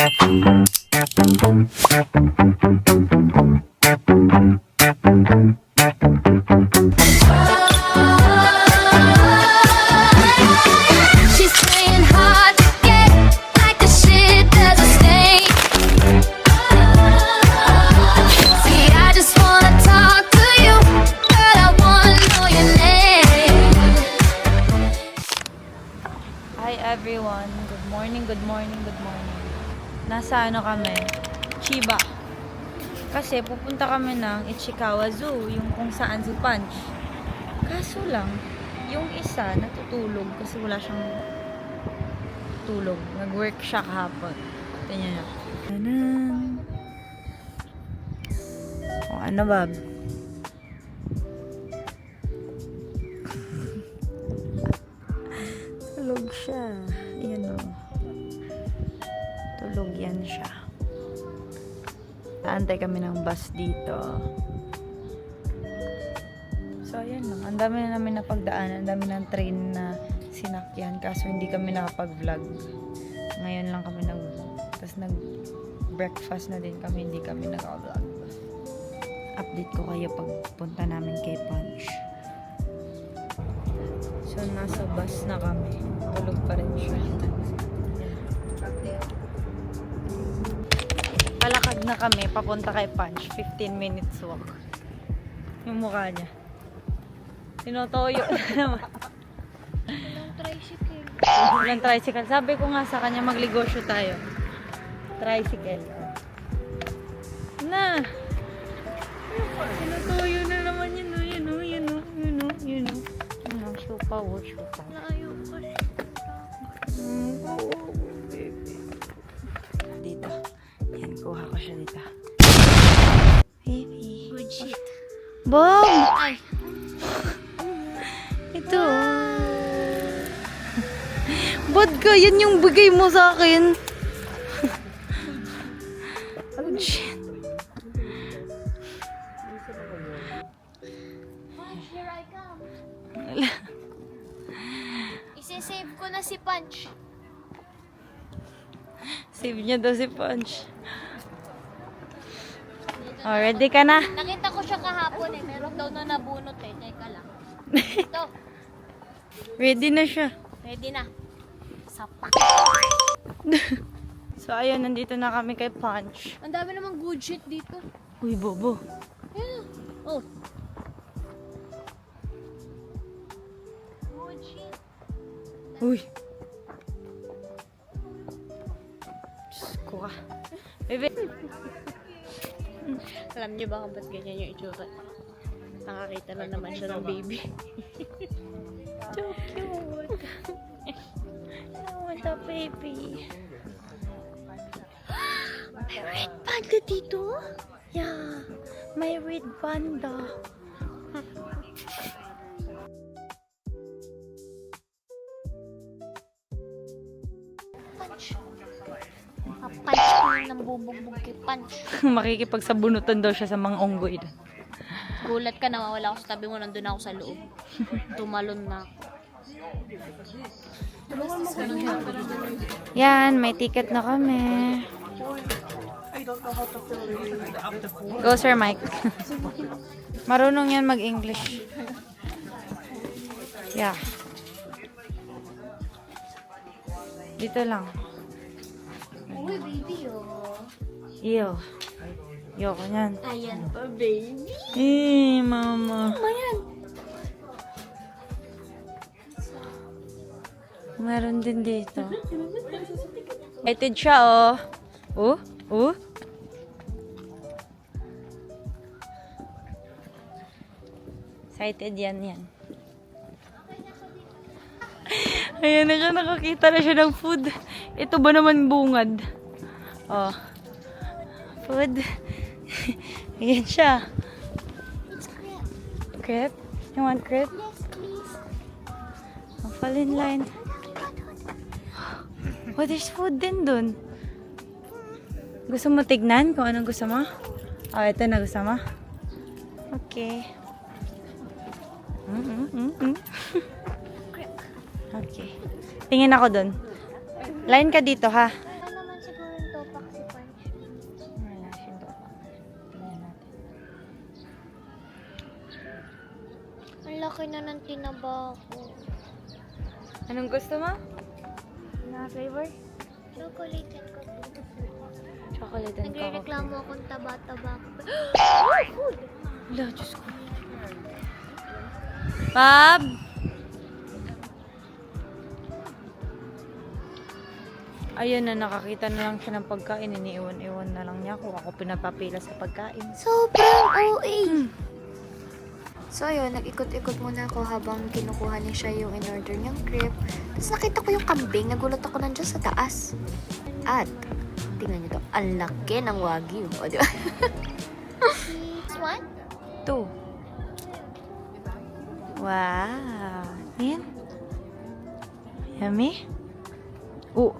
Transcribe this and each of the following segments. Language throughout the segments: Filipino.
She's playing hard to get, like the shit doesn't stay. See, I just wanna talk to you, but I wanna know your name. Hi everyone, good morning, good morning, good morning. Nasa ano kami? Chiba. Kasi pupunta kami ng Ichikawa Zoo, yung kung saan si Punch. Kaso lang, yung isa natutulog kasi wala siyang tulog. Nag-work siya kahapon. Tingnan niyo. Tanan. O ano, Bob? Tulog siya. Ayan o. Tulog yan siya. Taantay kami ng bus dito. So, ayan lang. Ang dami na namin napagdaanan. Ang dami ng train na sinakyan. Kaso hindi kami nakapag-vlog. Ngayon lang kami nag-vlog. Tapos nag-breakfast na din kami. Hindi kami nag-vlog. Update ko kayo pagpunta namin kay Punch. So, nasa bus na kami. Tulog pa rin siya. Palakad na kami. Papunta kay Punch. 15 minutes walk. Yung mukha niya. Tinotoyo na naman. Walang tricycle. Walang tricycle. Sabi ko nga sa kanya, magligosyo tayo. Tricycle. Na! Tinotoyo na naman yun, o. Yun, o. Yun, o. Yun, o. Yun, o. Ano, syupa, o. Syupa. Layo ko siya. Baby. Dito. Yan, kuha ko siya dito. Baby. Good shit. Bob! Ay. Ito. Vodka, yan yung bigay mo sa akin. Oh, shit. Here I come. Isisave ko na si Punch. Save niya daw si Punch. Oh, ready ka na? Nakita ko siya kahapon eh. Meron daw na nabunot eh. Teka lang. Ito. Ready na siya. Ready na. Sapak. So, ayun, nandito na kami kay Punch. Ang dami namang good shit dito. Uy, bobo. Ayan. Oh. Good shit. Uy. Diyos ko ka. Bebe. Alam niyo ba kung ba't ganyan yung itsura? Nakakita na naman siya ng baby. So cute. I want a baby. May red panda dito? Yeah. My red panda. Punch. Punch ko yun ng bubugbog kay Punch. Makikipagsabunutan daw siya sa mga unggoy. Gulat ka, nawawala ako sa tabi mo, nandun ako sa loob. Tumalon na ako. Yan, may ticket na kami. Go, Sir Mike. Marunong yan mag-English. Yeah. Dito lang. Uy, baby, oh. Iyo. Yoko yan. Ayan pa, baby. Eh, mama. Ayan. Meron din dito. Excited siya, oh. Oh? Oh? Excited yan. Ayan na siya, nakakita na siya ng food. Ito ba naman bungad? Oh. Food. Ayan siya. It's crap. Crepe? You want crepe? Yes, please. Oh, fall in line. Oh, there's food din dun. Gusto mo tignan kung anong gusto mo? Oh, ito na gusto mo? Okay. Okay. Tingin ako dun. Line ka dito, ha? Ano naman siguro ito? topak si Punch. Wala siyang topak. Tingnan natin. Ang laki na ng tinaba ko. Anong gusto mo? Na flavor? Chocolate and coffee. Chocolate and coffee. Nagre-reklamo akong taba-taba ko. Wala, Diyos ko. Pab! Ayun na, nakakita na lang siya ng pagkain. Iniiwan-iwan na lang niya ako. Ako pinapapila sa pagkain. Sobrang OA. So ayun, nag-ikot-ikot muna ako habang kinukuha niya siya yung in-order niyang crepe. Tapos nakita ko yung kambing, nagulat ako nandiyan sa taas. At, tingnan niyo to, ang laki ng wagyu. O, di ba? This one? 2. Wow. Yan. Yummy. Oh.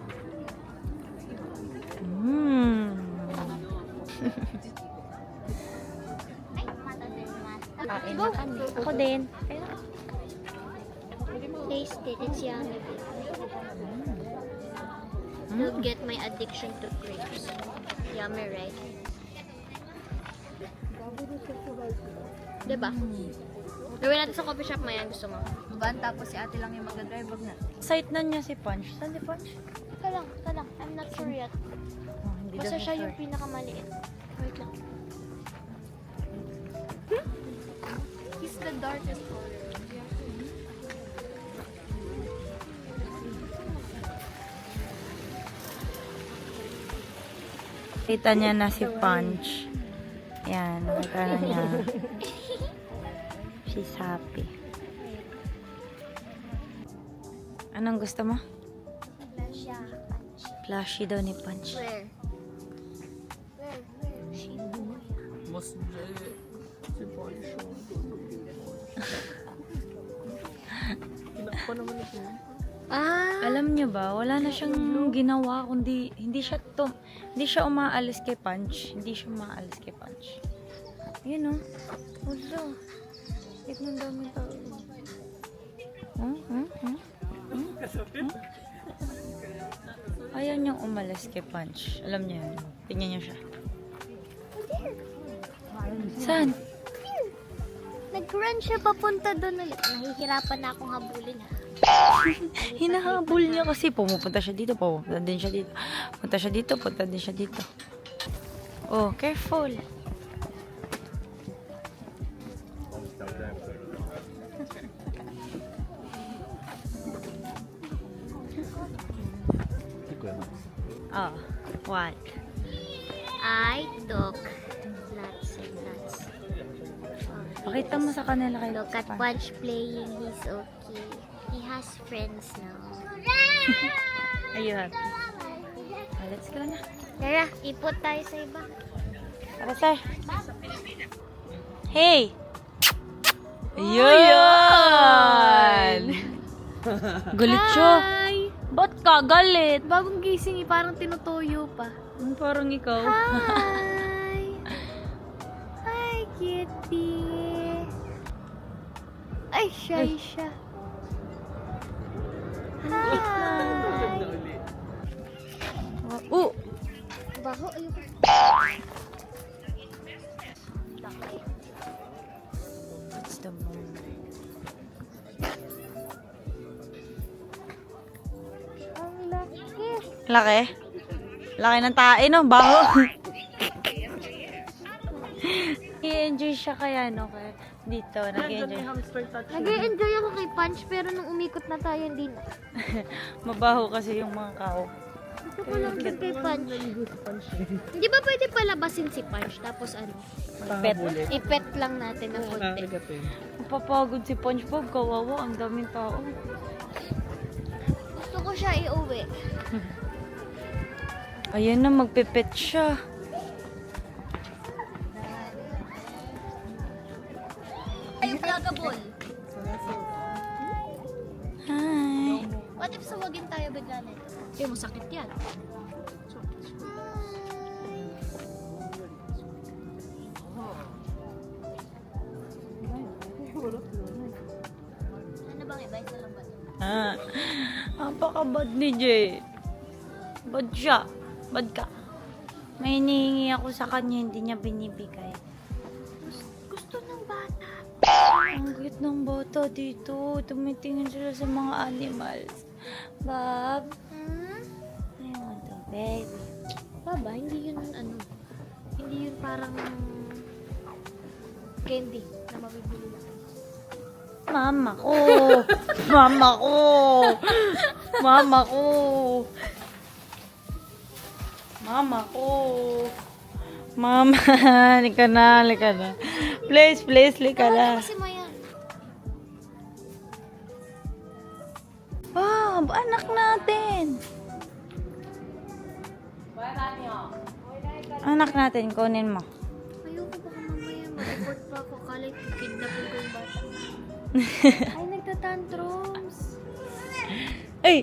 Kain na kami. Ako din. Taste it, it's yummy. You'll get my addiction to grapes. Yummy, right? Diba? Gawin natin sa coffee shop, Maya. Gusto mo? Bukan, tapos si ate lang yung magdadrive, wag na. Sight na niya si Punch. Saan si Punch? Ika lang. I'm not sure yet. Oh, hindi Basta daw siya sure. yung pinakamaliit. Wait lang. He's the darkest color. Kita niya na si Punch. Yan, nakita na niya. She's happy. Anong gusto mo? Siya. Plushy daw ni Punch. Where? She boy. Mas si Poncho. Pinakpa naman ito. Alam niyo ba, wala na siyang ginawa kundi hindi siya umaalis kay Punch. Hindi siya umaalis kay Punch. Ayun oh. Wala. Tignan dami tao. Ayaw niyang umalis kay Punch. Alam niyo yun. Tingnan niyo siya. Saan? Nag-run siya papunta doon ulit. Nahihirapan na akong habulin ha. Hinahabol niya kasi pumupunta siya dito, pupunta din siya dito. Punta siya dito, punta din siya dito. Oh, careful. Oh, what? I took lots and lots. Pakita mo sa kanila kay Look at Punch playing. He's okay. He has friends now. Ayun. Oh, let's go na. Tara, ipot tayo sa iba. Tara, sir. Hey! Ayun! Galit siya. Hi! Ba't ka galit? Bagong gising parang tinutuyo pa. Parang ikaw. Hi! Hi, kitty! Ay, shy siya. Hi! Oh! Baho, ayun. That's the moment. Ang laki. Laki? Laki ng tae, no? Baho. I-enjoy siya kaya, no? Kaya dito, nag-enjoy. Nag-enjoy ako kay Punch pero nung umikot na tayo hindi na. Mabaho kasi yung mga kao. Gusto ko lang din kay Punch. Hindi ba pwede palabasin si Punch tapos ano? Pet. I-pet lang natin ng konti. Papagod si SpongeBob, kawawa, ang daming tao. Gusto ko siya iuwi. Ayan na, magpipet siya. Ay, yung plugable. Hi. What if sawagin tayo bigla na ito? Eh, masakit yan. Ano bang iba yung sa lambat? Napaka-bad ni Jay. Bad siya. Bad ka. May hinihingi ako sa kanya, hindi niya binibigay. Gusto ng bata. Ang cute ng bata dito. Tumitingin sila sa mga animals. Bob, I want a baby. Baba, hindi yun hindi yun parang candy na mabibili lang. Mama ko! Mama ko! Mama ko! Mama ko! Mama, lika na, lika na. Please, lika na. Kasi mo yan. Bob, anak natin. Anak natin, kunin mo. Ayoko baka mamaya mag-report pa ako. Kala kidnapin ko yung bata. Ay, nagtatantrums. Ay!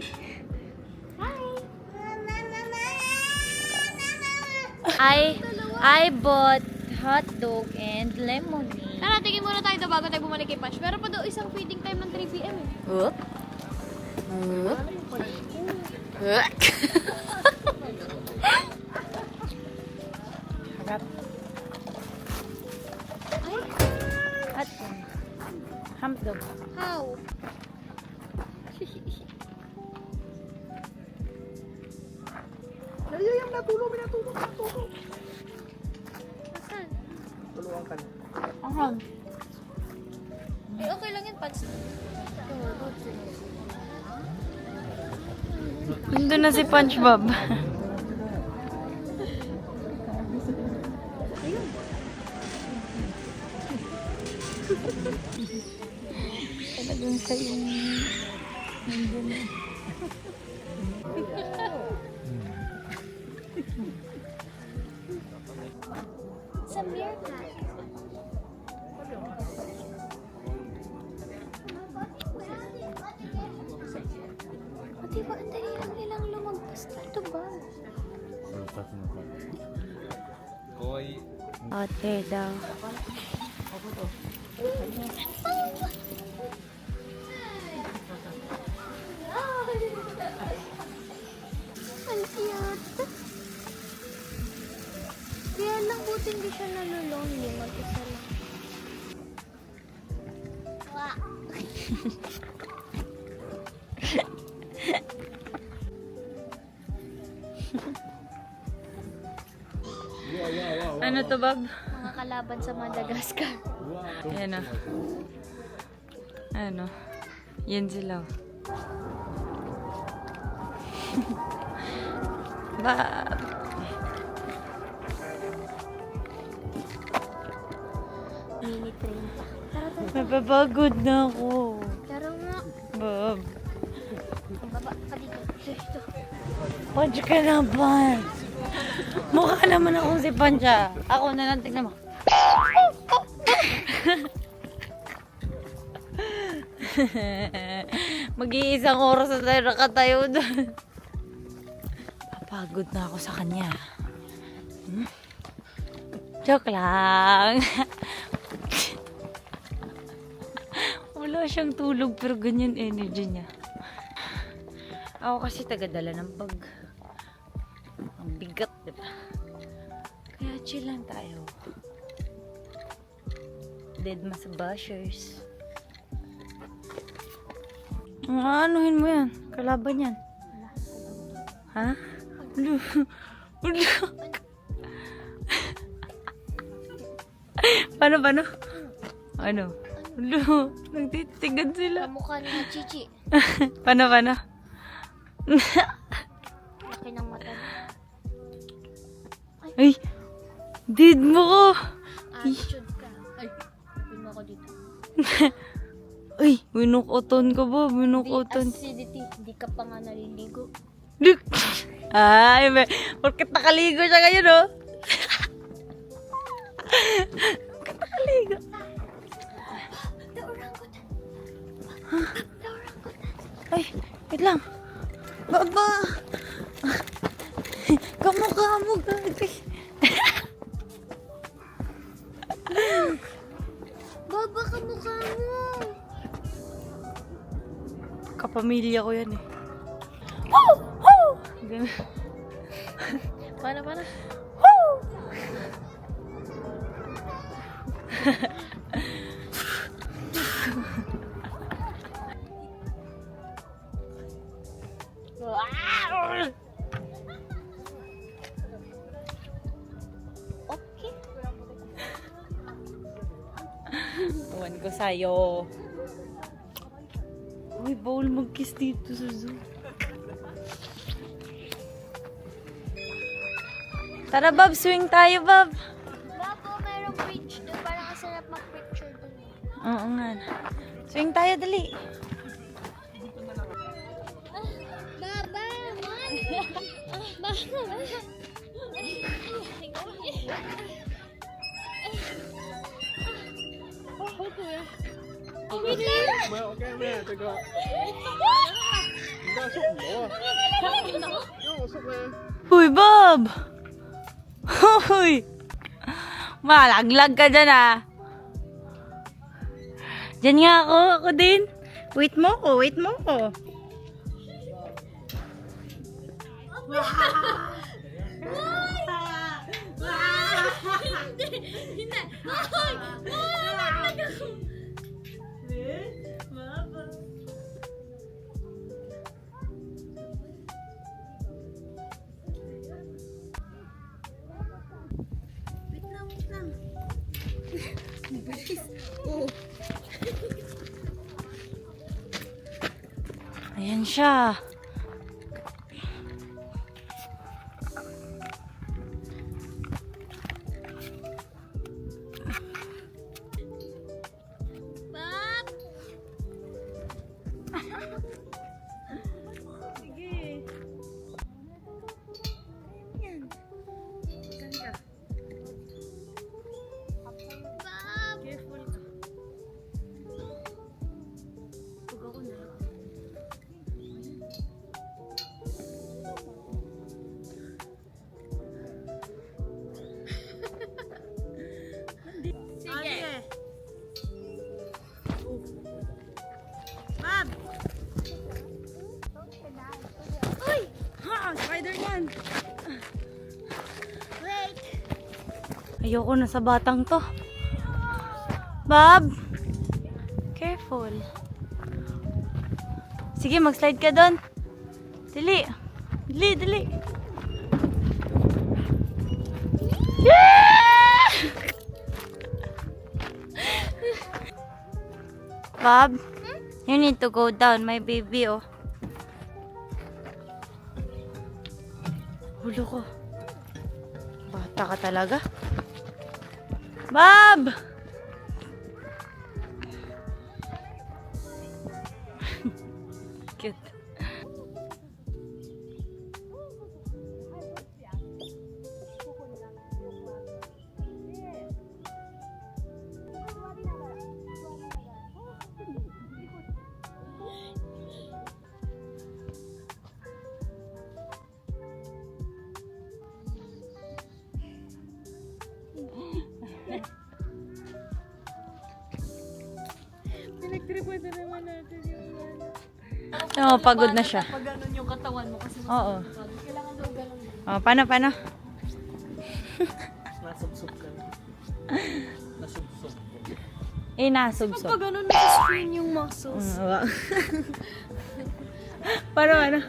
I bought hot dog and lemonade. Tara, tingin muna tayo bago tayo bumalik kay Punch. Pero pa daw isang feeding time ng 3 p.m. eh. Whoop. Harap. Ay, At hump dog. how? Naliyayam na, tulong. Asan? Tulungan ka na. Aham. Eh, okay lang yan, Punch. Nandun na si Punch Bob. Talagang kayong nandun. Sa meerkat. O, diba, ang dali lang nilang lumagpas dito ba? Ate daw. Ang cute. Kaya lang buti hindi siya nalulonely. Mag-isa lang. Ano to, Bob? Mga kalaban sa Madagascar. Ayan o. Ano? Yan sila. Bob. Mini train pa. Tara, tara. Napapagod na ako. Tara nga. Bob. Baba ka dito. Dito. Punch ka na, Punch. Mukha naman akong si Punch, ah. Ako na lang, tignan mo. Mag-iisang oras na tayo nakatayo doon. Papagod na ako sa kanya. Joke lang. Wala siyang tulog pero ganyan energy niya. Ako kasi tagadala ng bag. Ang bigat, diba? Kaya chill lang tayo. Dead ma sa bashers. Anuhin mo yan? Kalaban yan. Ha? Ulo. Ulo. Paano? Ano? Ulo. Nagtitigan sila. Kamukha niya Chichi. Paano? Laki ng mata niya. Ay! Did mo ko! Attitude ka. Ay, sabihin mo ako dito. Ay! Winukoton ka ba? Winukoton. Acidity. Hindi ka pa nga naliligo. Look! Ay! Bakit nakaligo siya ngayon, oh? Bakit nakaligo? The orangutan. The orangutan. Ay! Wait lang. Baba! Kamukha mo, gagi. Baba, kamukha mo. Kapamilya ko yan, eh. Woo! Woo! Ganun. Paano? Woo! Tuwan ko sa'yo. Uy, bawal mag-kiss dito sa zoo. Tara, Bob. Swing tayo, Bob. Bako, merong bridge doon. Parang kasarap mag-picture doon. Oo nga. Swing tayo, dali. Baba! Okay, man. Teka. Hindi, sok mo. Yung, sok na. Uy, Bob! Uy! Malaglag ka dyan, ah. Diyan nga ako. Ako din. Wait mo ko. Wait mo ko. Ayan siya. Spider-Man! Wait! Ayoko na sa batang to. Bob! Careful. Sige, mag-slide ka doon. Dali. Dali, dali. Yeah! Bob, you need to go down, my baby, oh. Hulo ko. Bata ka talaga. Bob! Cute. Pinagtripuan na naman natin yung Oo, pagod na siya. pag ganun yung katawan mo kasi Oo. kailangan daw ganun. Oh, paano? Nasubsob ka. Nasubsob. Nasubsob. Pag ganun na-strain yung muscles. Paano, ano?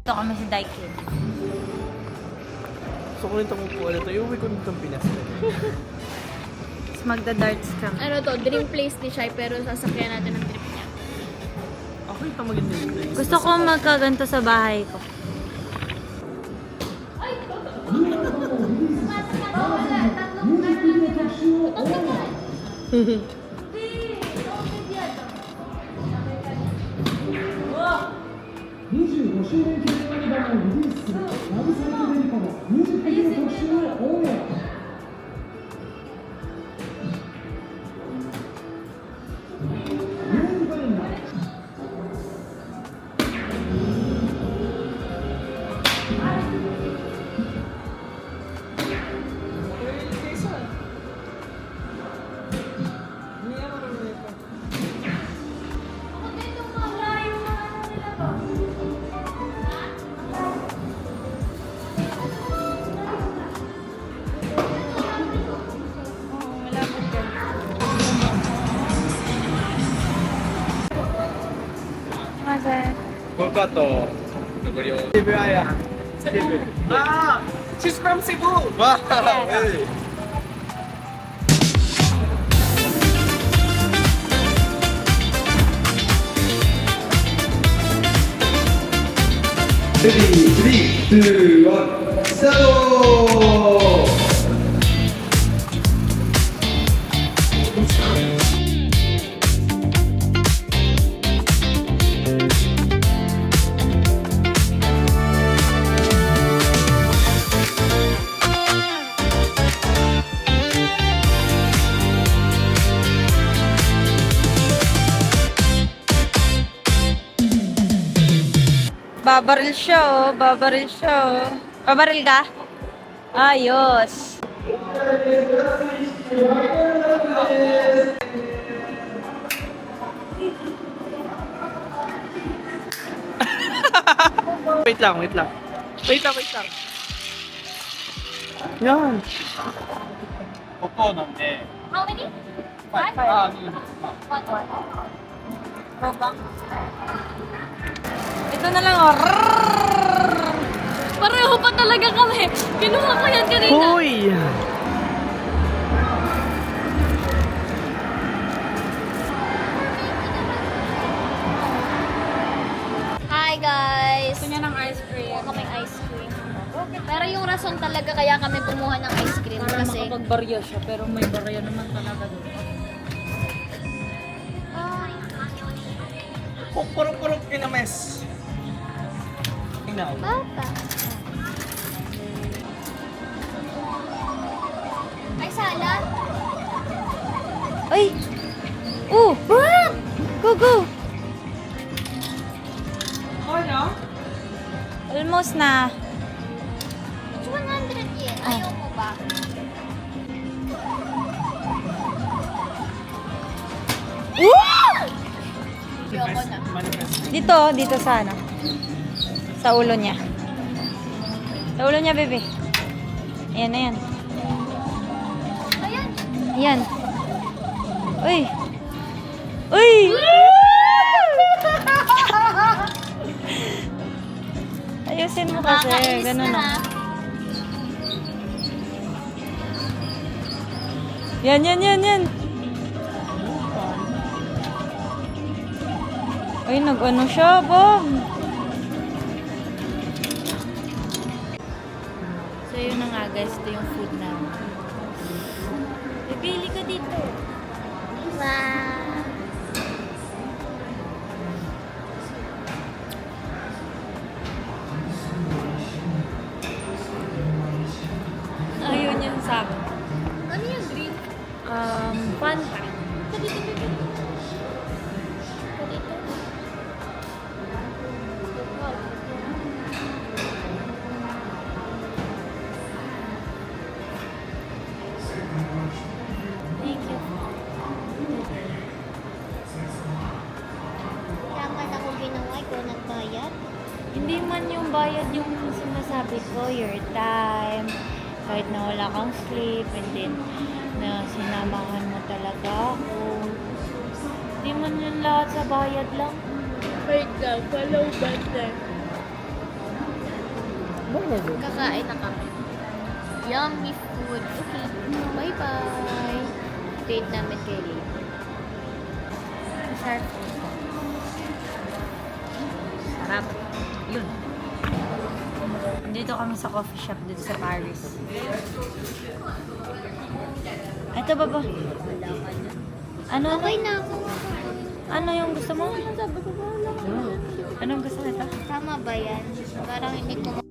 Ito kami si Daikin. So, kung itong upuan ito, iuwi ko nitong Pinas. Tapos magda-darts kami. Ano to, dream place ni Shai pero sasakyan natin ang trip niya. Ako yung maganda yung place. Gusto ko magkaganto sa bahay ko. Avocado. Cebu Aya. Cebu. Ah! She's from Cebu! Wow! Hey. Three, two, one, start! Babaril siya, oh. Babaril siya, oh. Babaril ka? Ayos. Wait lang, wait lang. Wait lang, wait lang. Yan. Opo, nande. How many? Five. Ito na lang, oh. Pareho pa talaga kami. Kinuha ko yan kanina. Hoy! Hi guys! Gusto niya ng ice cream. Kami ice cream. Pero yung rason talaga kaya kami kumuha ng ice cream Para kasi makapagbarya siya, pero may barya naman talaga doon. Purok-purok kinames. Tingnan. Bata. Ay, sala? Ay! Oh! Go, go! Almost na. 100 yen. Ayaw mo ba? Ayoko na. Dito, dito sa ano? Sa ulo niya. Sa ulo niya, bebe. Ayan, ayan. Ayan. Ayan. Uy! Uy! Ayusin mo kasi. Nakakainis Ganun na na. ha. Yan, yan, yan, yan. Ay, nag-ano siya, Bob. So, yun na nga, guys. Ito yung food namin. Bibili ka dito. Wow. Ayun yung sabi. Ano yung green? Fanta. Dito. Thank you. Naman ako ginawa ko ng bayad. Hindi man yung bayad yung sinasabi ko, your time, kahit na wala kang sleep, and then na sinamahan mo talaga ako. Hindi man yun lahat sa bayad lang. Wait lang. Follow button. Kakain na kami. Yummy food. Okay. Bye-bye. Date namin kay Lee. Sarap. Sarap. Yun. Dito kami sa coffee shop dito sa Paris. Ito baba. Ano? Okay na ako. Ano yung gusto mo? Sabi ko ba wala ko. Anong gusto nito? Tama ba yan? Parang hindi ko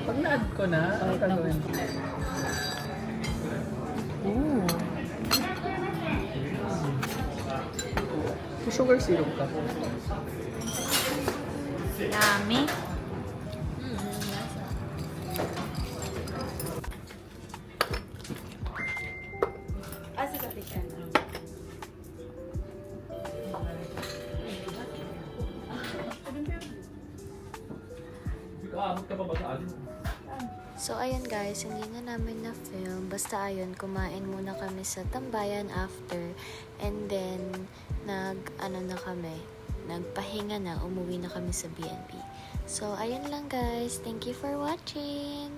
Pag na-add ko na, ano gagawin? Ooh. May sugar syrup ka. Yummy. Aabot ka pa ba sa alin? So, ayun guys, hindi na namin na-film. Basta ayun, kumain muna kami sa tambayan after. And then, nagpahinga na, umuwi na kami sa BNB. So, ayun lang guys. Thank you for watching!